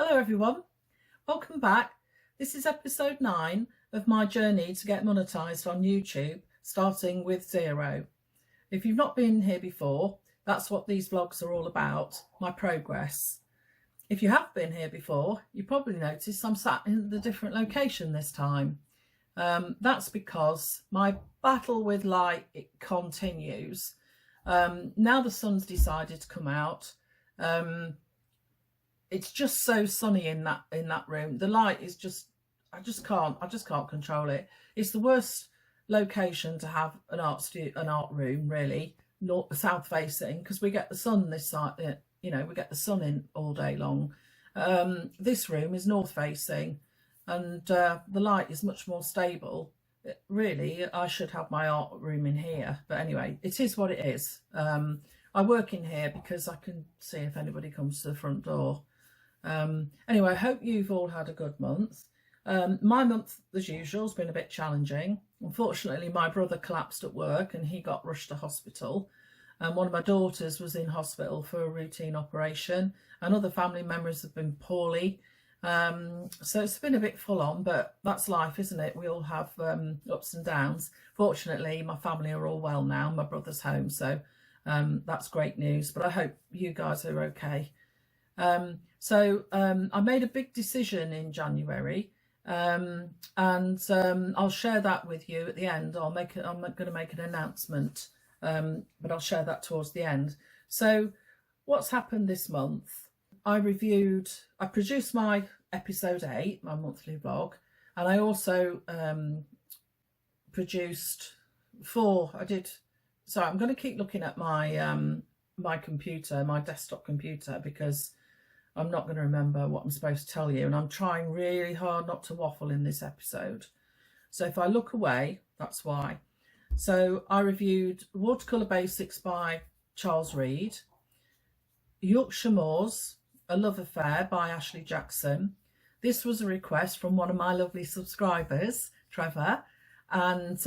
Hello everyone, welcome back. This is episode 9 of my journey to get monetized on YouTube, starting with 0. If you've not been here before, that's what these vlogs are all about, my progress. If you have been here before, you probably noticed I'm sat in a different location this time. That's because my battle with light, it continues. Now the sun's decided to come out. It's just so sunny in that room. The light is just, I just can't control it. It's the worst location to have an art room, really, south facing, because we get the sun this side. We get the sun in all day long. This room is north facing, and the light is much more stable. Really, I should have my art room in here, but anyway, it is what it is. I work in here because I can see if anybody comes to the front door. Anyway, I hope you've all had a good month. My month, as usual, has been a bit challenging. Unfortunately, my brother collapsed at work and he got rushed to hospital. And one of my daughters was in hospital for a routine operation, and other family members have been poorly. So it's been a bit full on, but that's life, isn't it? We all have ups and downs. Fortunately, my family are all well now. My brother's home, so that's great news. But I hope you guys are okay. I made a big decision in January, and I'll share that with you at the end. I'm going to make an announcement, but I'll share that towards the end. So what's happened this month? I produced my episode 8, my monthly vlog, and I also produced 4. I'm going to keep looking at my my computer, my desktop computer, because I'm not going to remember what I'm supposed to tell you, and I'm trying really hard not to waffle in this episode. So if I look away, that's why. So I reviewed Watercolour Basics by Charles Reed, Yorkshire Moors, A Love Affair by Ashley Jackson. This was a request from one of my lovely subscribers, Trevor, and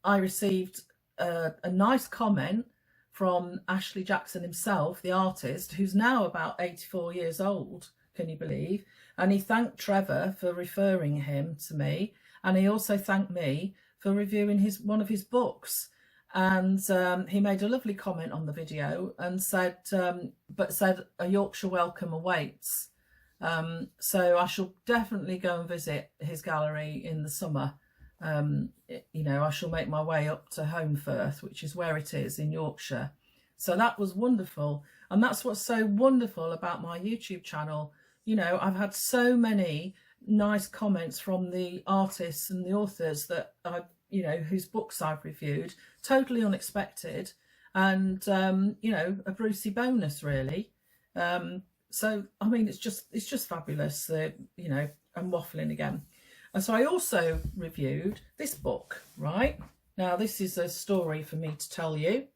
I received a nice comment from Ashley Jackson himself, the artist, who's now about 84 years old, can you believe? And he thanked Trevor for referring him to me, and he also thanked me for reviewing one of his books. And he made a lovely comment on the video and said a Yorkshire welcome awaits. So I shall definitely go and visit his gallery in the summer. I shall make my way up to Holmfirth, which is where it is in Yorkshire. So that was wonderful, and that's what's so wonderful about my YouTube channel. I've had so many nice comments from the artists and the authors that whose books I've reviewed, totally unexpected, and a Brucey bonus, really. So I mean, it's just fabulous. I'm waffling again. And so I also reviewed this book, right? Now, this is a story for me to tell you.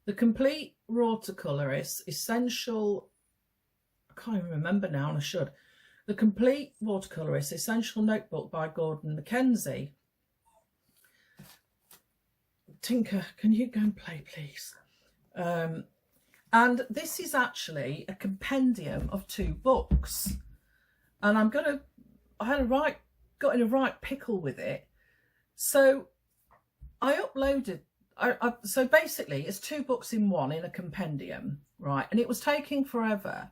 The Complete Watercolourist Essential, I can't even remember now, and I should. The Complete Watercolourist Essential Notebook by Gordon Mackenzie. Tinker, can you go and play, please? And this is actually a compendium of 2 books. And I got in a right pickle with it. So I uploaded, so basically it's 2 books in one in a compendium, right? And it was taking forever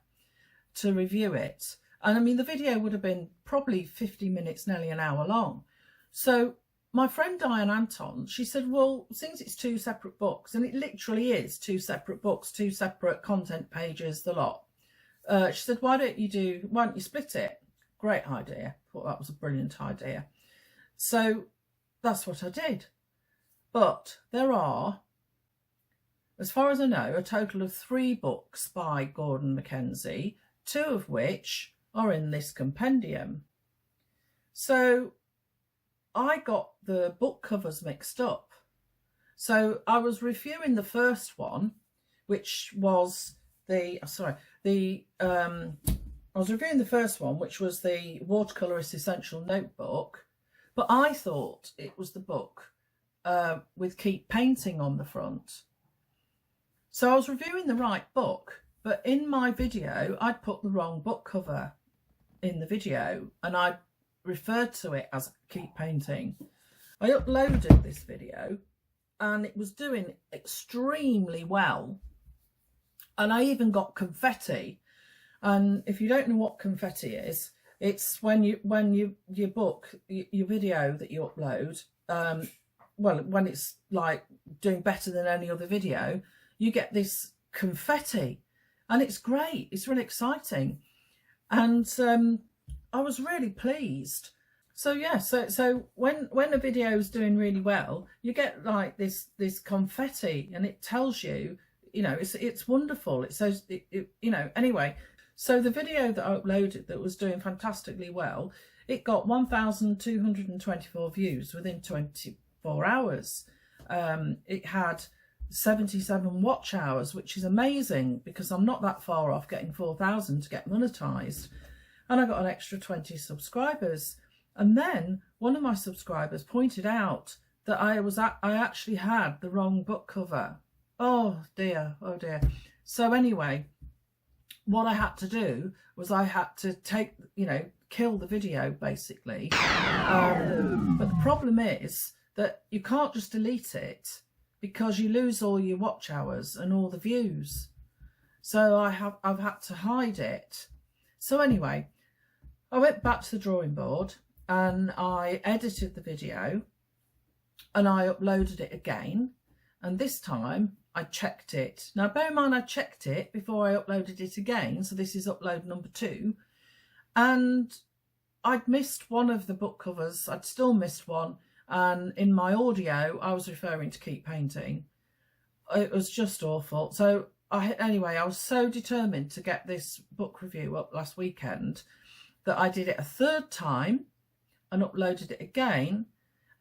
to review it. And I mean, the video would have been probably 50 minutes, nearly an hour long. So my friend Diane Anton, she said, well, since it's 2 separate books, and it literally is 2 separate books, 2 separate content pages, the lot. She said, why don't you split it? Great idea. Thought that was a brilliant idea. So that's what I did. But there are, as far as I know, a total of 3 books by Gordon Mackenzie, 2 of which are in this compendium. So I got the book covers mixed up. So I was reviewing the first one, which was the Watercolourist Essential Notebook, but I thought it was the book with Keep Painting on the front. So I was reviewing the right book, But in my video, I'd put the wrong book cover in the video and I referred to it as Keep Painting. I uploaded this video and it was doing extremely well. And I even got confetti. And if you don't know what confetti is, it's when your video that you upload, well, when it's like doing better than any other video, you get this confetti, and it's great. It's really exciting, and I was really pleased. So yeah, so when a video is doing really well, you get like this confetti, and it tells you, you know, it's wonderful. It says, you know, anyway. So the video that I uploaded that was doing fantastically well, it got 1,224 views within 24 hours. It had 77 watch hours, which is amazing because I'm not that far off getting 4,000 to get monetized. And I got an extra 20 subscribers. And then one of my subscribers pointed out that I actually had the wrong book cover. Oh dear, oh dear. So anyway, what I had to do was I had to kill the video basically. But the problem is that you can't just delete it because you lose all your watch hours and all the views. So I've had to hide it. So anyway, I went back to the drawing board and I edited the video and I uploaded it again. And this time I checked it. Now, bear in mind, I checked it before I uploaded it again. So this is upload number 2. And I'd missed one of the book covers. I'd still missed one. And in my audio, I was referring to Keep Painting. It was just awful. So anyway, I was so determined to get this book review up last weekend that I did it a third time and uploaded it again.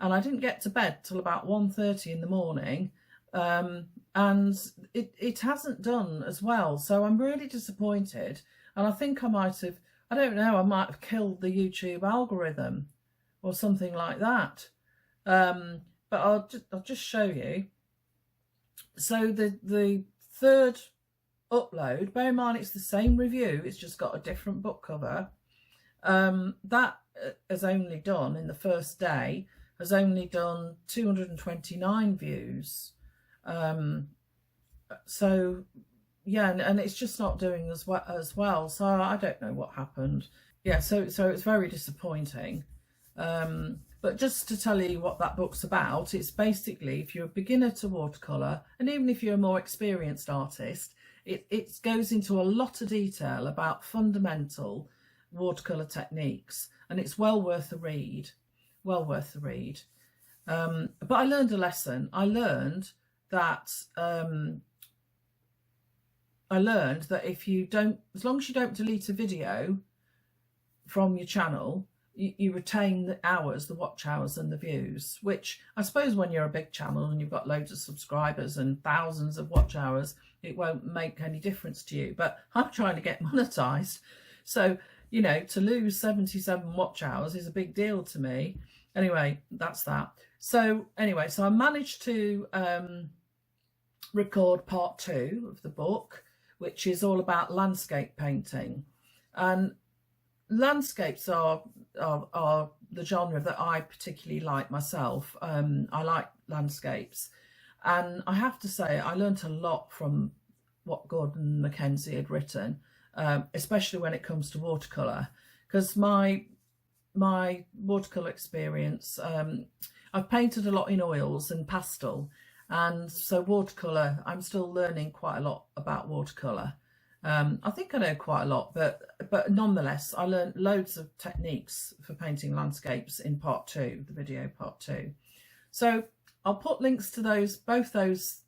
And I didn't get to bed till about 1:30 in the morning. And it hasn't done as well. So I'm really disappointed. And I think I might have, I don't know, I might have killed the YouTube algorithm or something like that. But I'll just show you. So the third upload, bear in mind it's the same review, it's just got a different book cover. That has only done, in the first day, has only done 229 views. So yeah, and it's just not doing as well. So I don't know what happened. Yeah, so it's very disappointing. But just to tell you what that book's about, it's basically, if you're a beginner to watercolour, and even if you're a more experienced artist, it goes into a lot of detail about fundamental watercolour techniques, and it's well worth a read. Well worth the read. But I learned a lesson. I learned that if you don't, as long as you don't delete a video from your channel, you retain the hours, the watch hours and the views, which I suppose when you're a big channel and you've got loads of subscribers and thousands of watch hours, it won't make any difference to you. But I'm trying to get monetized. So, you know, to lose 77 watch hours is a big deal to me. Anyway, that's that. So anyway, so I managed to record part 2 of the book, which is all about landscape painting. And landscapes are the genre that I particularly like myself. I like landscapes, and I have to say I learnt a lot from what Gordon Mackenzie had written, especially when it comes to watercolour, because my watercolour experience, I've painted a lot in oils and pastel, and so watercolour, I'm still learning quite a lot about watercolour. I think I know quite a lot, but nonetheless, I learned loads of techniques for painting landscapes in part 2, the video part 2. So I'll put links to both those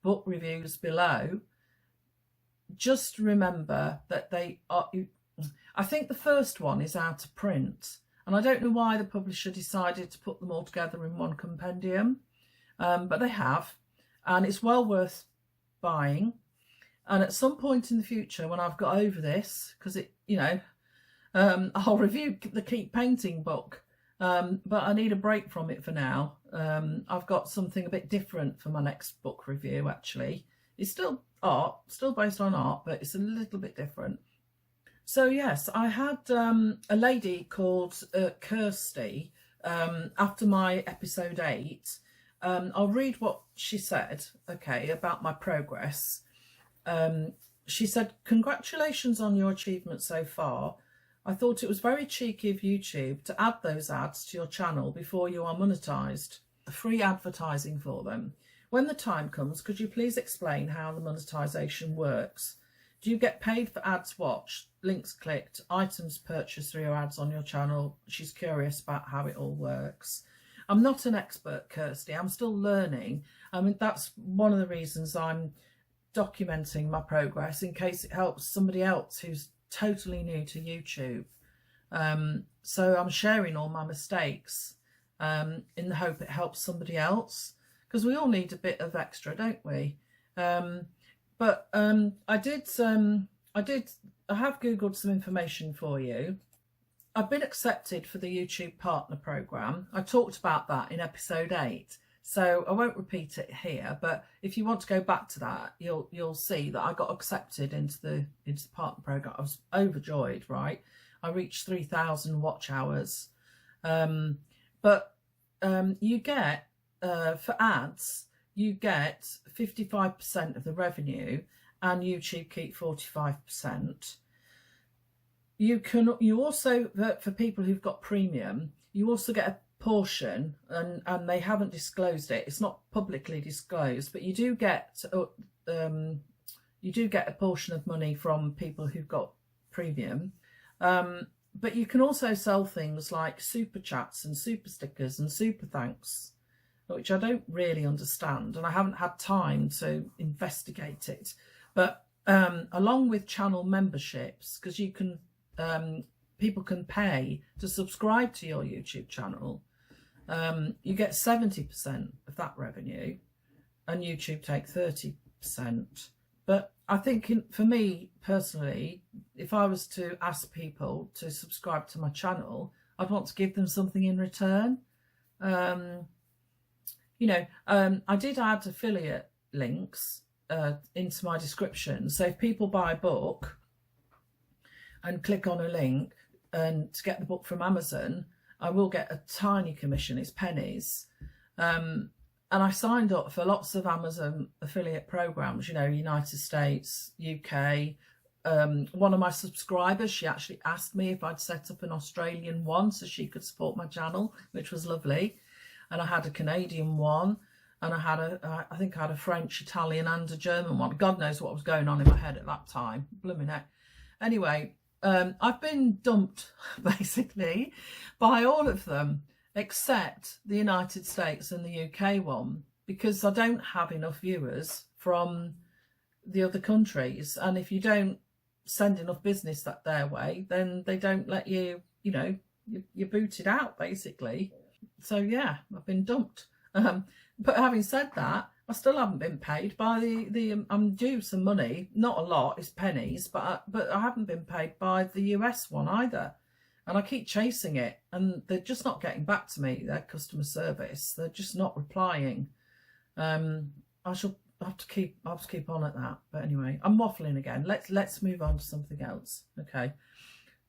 book reviews below. Just remember that they are, I think the first one is out of print, and I don't know why the publisher decided to put them all together in one compendium, but they have, and it's well worth buying. And at some point in the future, when I've got over this, because it, you know, I'll review the Keep Painting book, but I need a break from it for now. I've got something a bit different for my next book review, actually. It's still art, still based on art, but it's a little bit different. So yes, I had a lady called Kirsty after my episode 8. I'll read what she said, okay, about my progress. She said, "Congratulations on your achievement so far. I thought it was very cheeky of YouTube to add those ads to your channel before you are monetized. Free advertising for them. When the time comes, could you please explain how the monetization works? Do you get paid for ads watched, links clicked, items purchased through your ads on your channel?" She's curious about how it all works. I'm not an expert, Kirsty. I'm still learning. I mean, that's one of the reasons I'm documenting my progress, in case it helps somebody else who's totally new to YouTube. So I'm sharing all my mistakes in the hope it helps somebody else, because we all need a bit of extra, don't we? But I have Googled some information for you. I've been accepted for the YouTube Partner Programme. I talked about that in episode 8, so I won't repeat it here. But if you want to go back to that, you'll see that I got accepted into the Partner Programme. I was overjoyed, right? I reached 3,000 watch hours. But you get for ads, you get 55% of the revenue, and YouTube keep 45%. You also, for people who've got premium, you also get a portion, and they haven't disclosed it. It's not publicly disclosed, but you do get a portion of money from people who've got premium. But you can also sell things like super chats and super stickers and super thanks, which I don't really understand, and I haven't had time to investigate it. But along with channel memberships, because you can people can pay to subscribe to your YouTube channel, you get 70% of that revenue, and YouTube take 30%. But I think for me personally, if I was to ask people to subscribe to my channel, I'd want to give them something in return. I did add affiliate links into my description. So if people buy a book and click on a link and to get the book from Amazon, I will get a tiny commission. It's pennies. And I signed up for lots of Amazon affiliate programs, United States, UK. One of my subscribers, she actually asked me if I'd set up an Australian one so she could support my channel, which was lovely. And I had a Canadian one, and I think I had a French, Italian and a German one. God knows what was going on in my head at that time. Blooming heck. Anyway, I've been dumped basically by all of them except the United States and the UK one, because I don't have enough viewers from the other countries, and if you don't send enough business their way, then they don't let you, you're booted out basically. So yeah, I've been dumped. But having said that, I still haven't been paid by I'm due some money, not a lot, it's pennies, but I haven't been paid by the US one either. And I keep chasing it, and they're just not getting back to me, their customer service. They're just not replying. I'll have to keep on at that. But anyway, I'm waffling again. Let's move on to something else. Okay.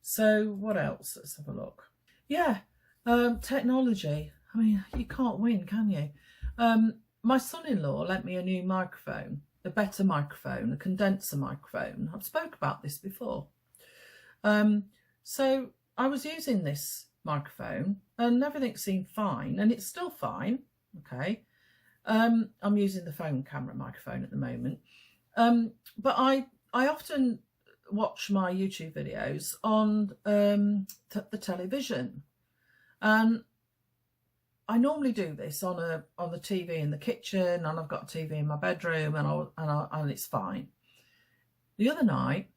So what else? Let's have a look. Yeah, technology. I mean, you can't win, can you? My son-in-law lent me a new microphone, a better microphone, a condenser microphone. I've spoke about this before. So I was using this microphone and everything seemed fine, and it's still fine. Okay. I'm using the phone camera microphone at the moment. But I often watch my YouTube videos on the television, and I normally do this on the TV in the kitchen, and I've got a TV in my bedroom, and it's fine. The other night,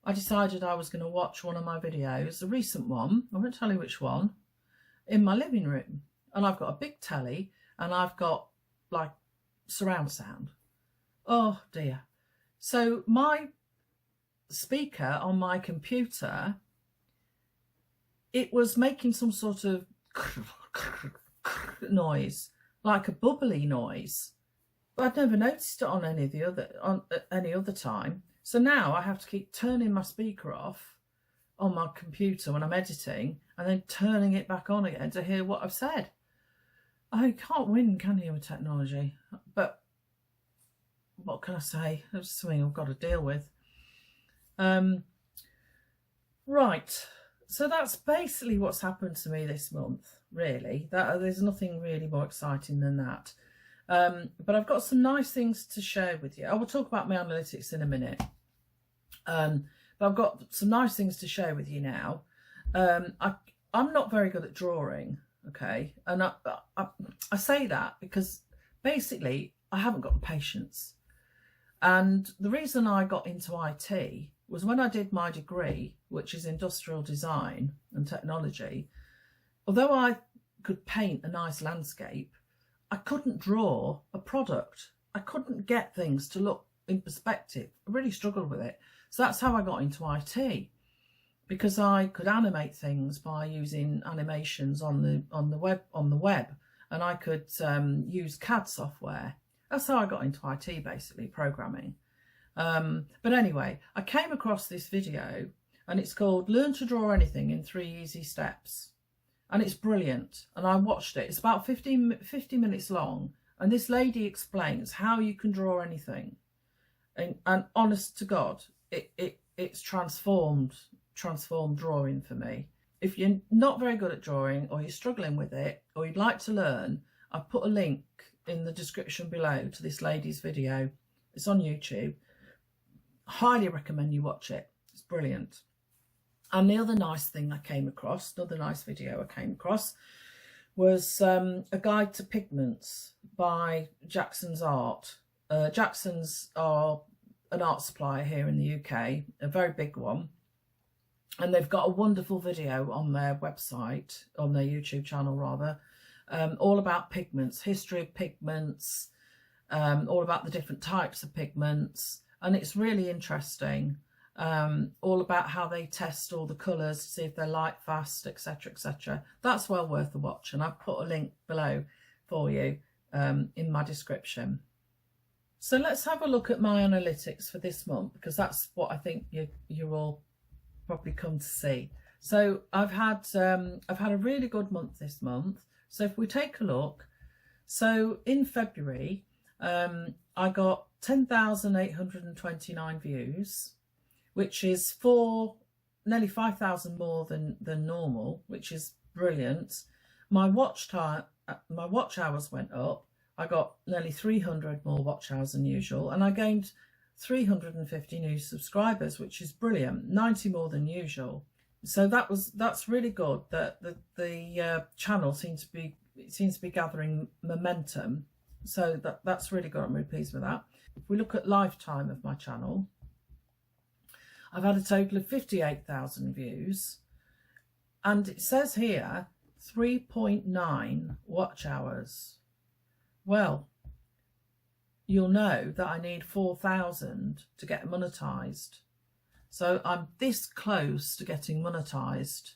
I decided I was going to watch one of my videos, a recent one, I won't tell you which one, in my living room. And I've got a big telly, and I've got like surround sound. Oh dear. So my speaker on my computer, it was making some sort of noise, like a bubbly noise. But I'd never noticed it on any other time. So now I have to keep turning my speaker off on my computer when I'm editing and then turning it back on again to hear what I've said. I can't win, can you, with technology? But what can I say? It's something I've got to deal with. Right. So that's basically what's happened to me this month, really. There's nothing really more exciting than that. But I've got some nice things to share with you. I will talk about my analytics in a minute. But I've got some nice things to share with you now. I'm not very good at drawing, okay? And I say that because basically I haven't got the patience. And the reason I got into IT was when I did my degree, which is industrial design and technology. Although I could paint a nice landscape, I couldn't draw a product. I couldn't get things to look in perspective. I really struggled with it. So that's how I got into IT, because I could animate things by using animations on the web, and I could use CAD software. That's how I got into IT, basically, programming. But anyway, I came across this video, and it's called Learn to Draw Anything in 3 Easy Steps. And it's brilliant. And I watched it. It's about 50 minutes long. And this lady explains how you can draw anything. And honest to God, it's transformed drawing for me. If you're not very good at drawing, or you're struggling with it, or you'd like to learn, I've put a link in the description below to this lady's video. It's on YouTube. Highly recommend you watch it. It's brilliant. And the other nice thing I came across, another nice video I came across, was a guide to pigments by Jackson's Art. Jackson's are an art supplier here in the UK, a very big one. And they've got a wonderful video on their website, on their YouTube channel rather, all about pigments, history of pigments, all about the different types of pigments. And it's really interesting. All about how they test all the colours to see if they're light fast, etc, etc. That's well worth a watch, and I've put a link below for you in my description. So let's have a look at my analytics for this month, because that's what I think you all probably come to see. So I've had a really good month this month. So if we take a look, so in February I got 10,829 views, which is nearly 5,000 more than normal, which is brilliant. My watch hours went up. I got nearly 300 more watch hours than usual, and I gained 350 new subscribers, which is brilliant, 90 more than usual. So that's really good. That the channel seems to be gathering momentum. So that's really good. I'm really pleased with that. If we look at lifetime of my channel, I've had a total of 58,000 views, and it says here 3.9 watch hours. Well, you'll know that I need 4,000 to get monetized. So I'm this close to getting monetized,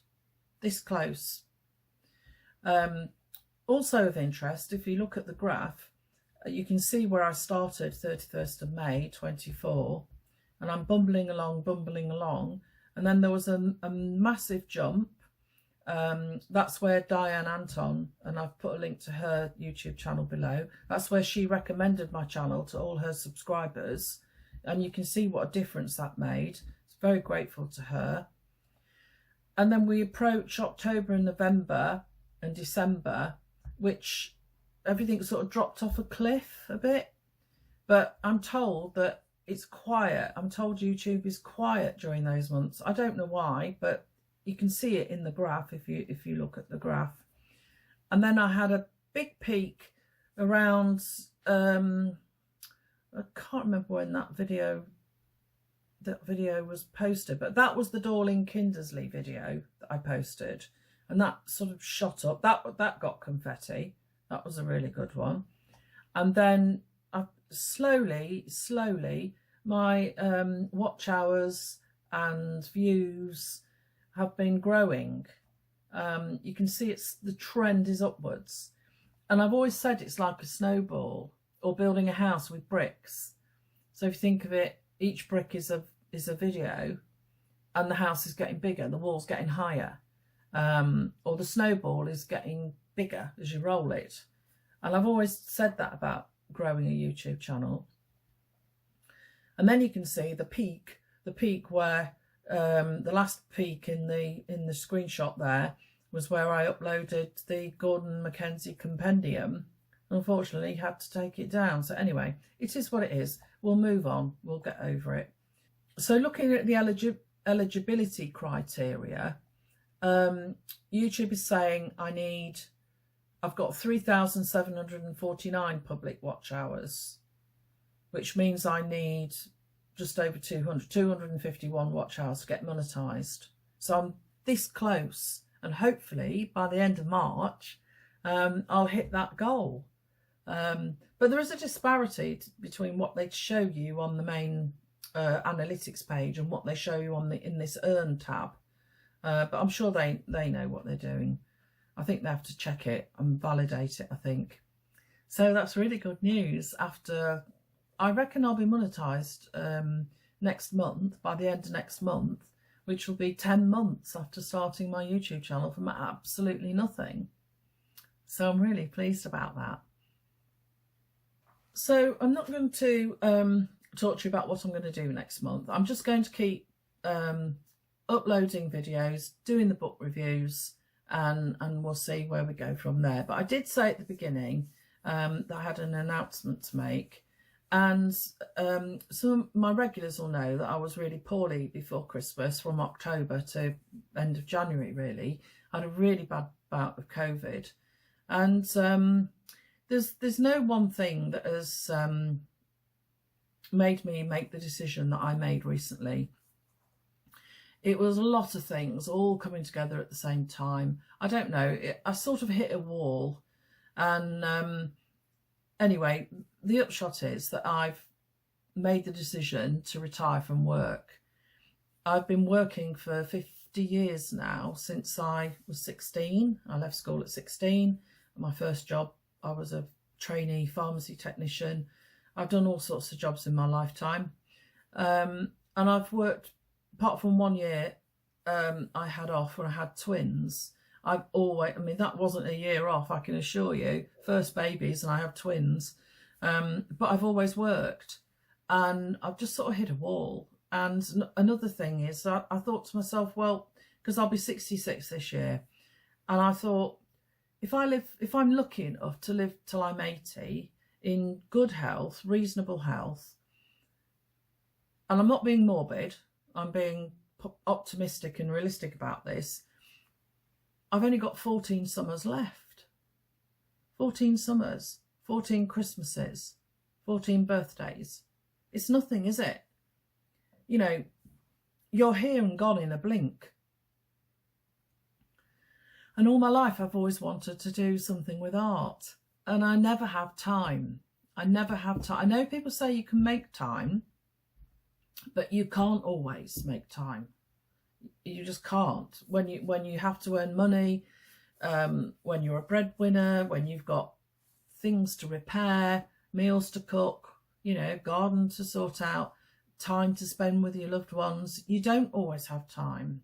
this close. Also of interest, if you look at the graph, you can see where I started 31st of May 24. And I'm bumbling along, and then there was a massive jump. That's where Diane Anton, and I've put a link to her YouTube channel below, that's where she recommended my channel to all her subscribers, and you can see what a difference that made. Very grateful to her. And then we approach October and November and December, which everything sort of dropped off a cliff a bit, but I'm told that it's quiet. I'm told YouTube is quiet during those months. I don't know why, but you can see it in the graph if you look at the graph. And then I had a big peak around I can't remember when that video was posted, but that was the Dorling Kindersley video that I posted, and that sort of shot up. That got confetti. That was a really good one. And then slowly my watch hours and views have been growing. You can see the trend is upwards, and I've always said it's like a snowball. or building a house with bricks. So if you think of it, each brick is a video, and the house is getting bigger, the wall's getting higher, or the snowball is getting bigger as you roll it. And I've always said that about growing a YouTube channel. And then you can see the peak where the last peak in the screenshot there was where I uploaded the Gordon Mackenzie compendium. Unfortunately, had to take it down. So anyway, it is what it is. We'll move on. We'll get over it. So looking at the eligibility criteria, YouTube is saying I've got 3,749 public watch hours, which means I need just over 251 watch hours to get monetized. So I'm this close, and hopefully by the end of March, I'll hit that goal. But there is a disparity between what they show you on the main analytics page and what they show you in this Earn tab. But I'm sure they know what they're doing. I think they have to check it and validate it, I think. So that's really good news. After, I reckon I'll be monetized next month, by the end of next month, which will be 10 months after starting my YouTube channel from absolutely nothing. So I'm really pleased about that. So I'm not going to talk to you about what I'm going to do next month. I'm just going to keep uploading videos, doing the book reviews, and we'll see where we go from there. But I did say at the beginning that I had an announcement to make, and some of my regulars will know that I was really poorly before Christmas, from October to end of January really. I had a really bad bout of COVID, and there's no one thing that has made me make the decision that I made recently. It was a lot of things all coming together at the same time. I don't know, I sort of hit a wall, and anyway, the upshot is that I've made the decision to retire from work. I've been working for 50 years now, since I was 16. I left school at 16. My first job, I was a trainee pharmacy technician. I've done all sorts of jobs in my lifetime, and I've worked, apart from 1 year I had off when I had twins. I've always, I mean, that wasn't a year off, I can assure you. First babies, and I have twins, but I've always worked, and I've just sort of hit a wall. And another thing is that I thought to myself, well, because I'll be 66 this year, and I thought, if I'm lucky enough to live till I'm 80 in good health, reasonable health, and I'm not being morbid, I'm being optimistic and realistic about this, I've only got 14 summers left. 14 summers, 14 Christmases, 14 birthdays. It's nothing, is it? You know, you're here and gone in a blink. And all my life I've always wanted to do something with art, and I never have time. I never have time. I know people say you can make time, but you can't always make time. You just can't. When you have to earn money, when you're a breadwinner, when you've got things to repair, meals to cook, you know, garden to sort out, time to spend with your loved ones, you don't always have time.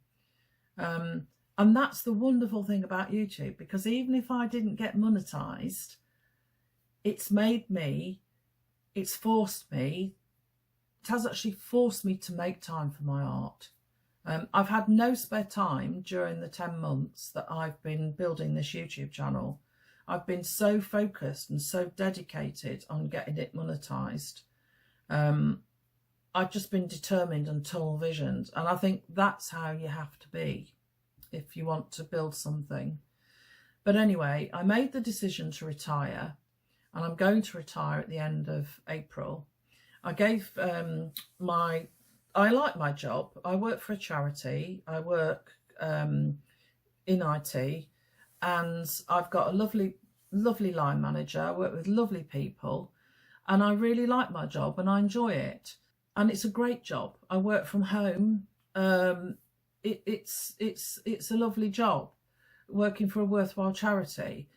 And that's the wonderful thing about YouTube, because even if I didn't get monetized, it's made me, it's forced me, it has actually forced me to make time for my art. I've had no spare time during the 10 months that I've been building this YouTube channel. I've been so focused and so dedicated on getting it monetized. I've just been determined and tunnel visioned, and I think that's how you have to be if you want to build something. But anyway, I made the decision to retire, and I'm going to retire at the end of April. I gave I like my job. I work for a charity. I work in IT, and I've got a lovely line manager. I work with lovely people, and I really like my job and I enjoy it. And it's a great job. I work from home. It's a lovely job, working for a worthwhile charity.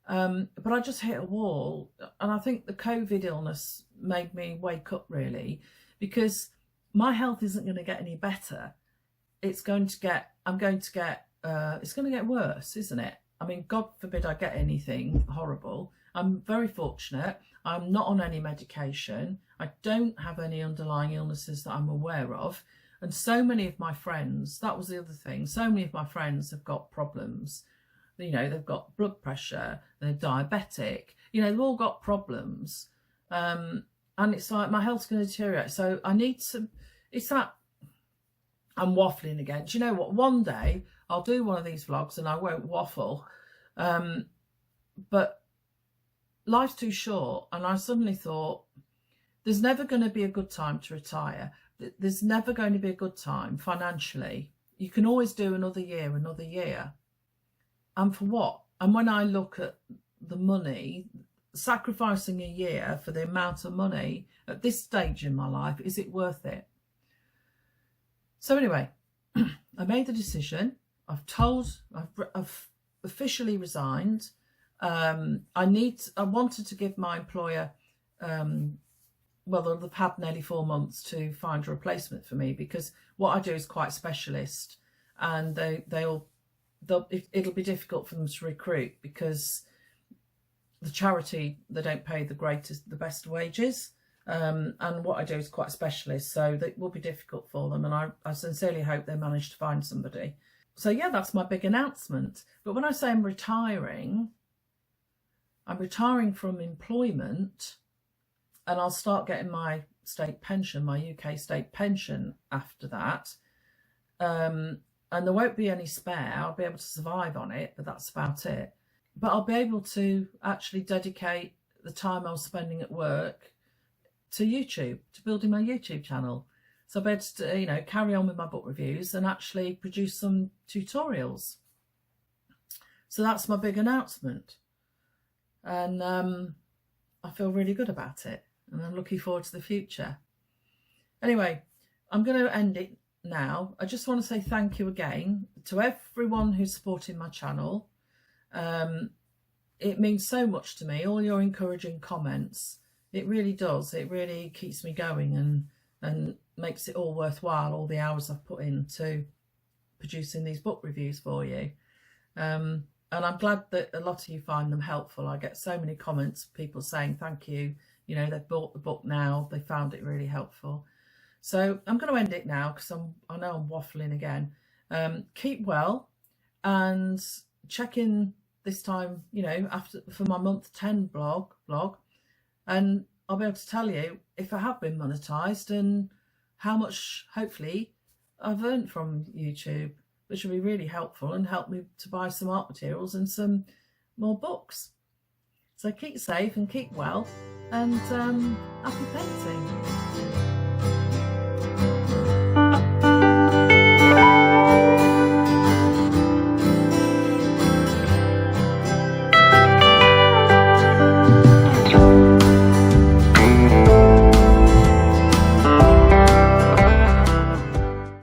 But I just hit a wall, and I think the COVID illness made me wake up really, because my health isn't going to get any better. It's going to get worse, isn't it? I mean, God forbid I get anything horrible. I'm very fortunate. I'm not on any medication. I don't have any underlying illnesses that I'm aware of. And so many of my friends, that was the other thing, so many of my friends have got problems. You know, they've got blood pressure, they're diabetic, you know, they've all got problems. And it's like my health's going to deteriorate. So I need some, it's that, I'm waffling again. Do you know what? One day I'll do one of these vlogs and I won't waffle. But life's too short. And I suddenly thought, there's never going to be a good time to retire. There's never going to be a good time financially. You can always do another year. And for what? And when I look at the money, sacrificing a year for the amount of money at this stage in my life, is it worth it? So anyway, I made the decision. I've officially resigned. I wanted to give my employer, well, they've had nearly 4 months to find a replacement for me, because what I do is quite specialist, and it'll be difficult for them to recruit, because the charity, they don't pay the best wages. And what I do is quite specialist, so it will be difficult for them, and I sincerely hope they manage to find somebody. So yeah, that's my big announcement. But when I say I'm retiring from employment, and I'll start getting my state pension, my UK state pension after that. And there won't be any spare. I'll be able to survive on it, but that's about it. But I'll be able to actually dedicate the time I was spending at work to YouTube, to building my YouTube channel. So I'll be able to, you know, carry on with my book reviews and actually produce some tutorials. So that's my big announcement. And I feel really good about it. And I'm looking forward to the future. Anyway, I'm going to end it now. I just want to say thank you again to everyone who's supporting my channel. It means so much to me, all your encouraging comments. It really does. It really keeps me going and makes it all worthwhile, all the hours I've put into producing these book reviews for you. And I'm glad that a lot of you find them helpful. I get so many comments, people saying thank you. You know, they've bought the book now. They found it really helpful. So I'm going to end it now, because I know I'm waffling again. Keep well, and check in this time, you know, for my month 10 blog, and I'll be able to tell you if I have been monetized and how much, hopefully, I've earned from YouTube, which will be really helpful and help me to buy some art materials and some more books. So keep safe and keep well, and happy painting.